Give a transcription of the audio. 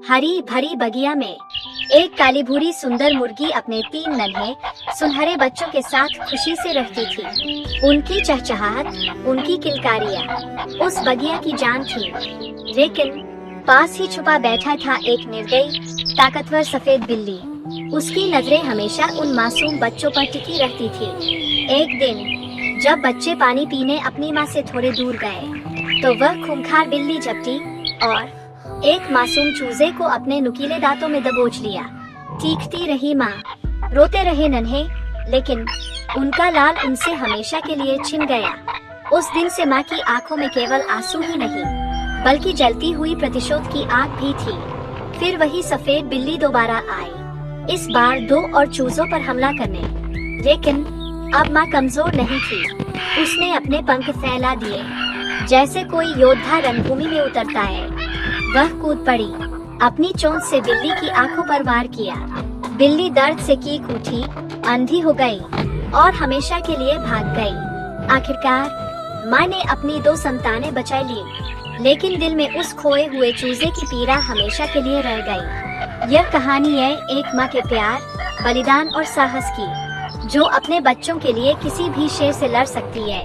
हरी भरी बगिया में एक काली भूरी सुंदर मुर्गी अपने 3 नन्हे सुनहरे बच्चों के साथ खुशी से रहती थी। उनकी चहचहाहट, उनकी किलकारियाँ उस बगिया की जान थी। लेकिन पास ही छुपा बैठा था एक निर्दयी, ताकतवर सफेद बिल्ली। उसकी नजरें हमेशा उन मासूम बच्चों पर टिकी रहती थी। एक दिन जब बच्चे पानी पीने अपनी माँ से थोड़े दूर गए, तो वह खूंखार बिल्ली झपटी और एक मासूम चूजे को अपने नुकीले दांतों में दबोच लिया। चीखती रही माँ, रोते रहे नन्हे, लेकिन उनका लाल उनसे हमेशा के लिए छिन गया। उस दिन से माँ की आंखों में केवल आंसू ही नहीं, बल्कि जलती हुई प्रतिशोध की आग भी थी। फिर वही सफेद बिल्ली दोबारा आई, इस बार 2 और चूजों पर हमला करने। लेकिन अब माँ कमजोर नहीं थी। उसने अपने पंख फैला दिए, जैसे कोई योद्धा रणभूमि में उतरता है। वह कूद पड़ी, अपनी चोंच से बिल्ली की आंखों पर वार किया। बिल्ली दर्द से चीख उठी, अंधी हो गई और हमेशा के लिए भाग गई। आखिरकार माँ ने अपनी 2 संतानें बचा ली, लेकिन दिल में उस खोए हुए चूजे की पीड़ा हमेशा के लिए रह गई। यह कहानी है एक माँ के प्यार, बलिदान और साहस की, जो अपने बच्चों के लिए किसी भी शेर से लड़ सकती है।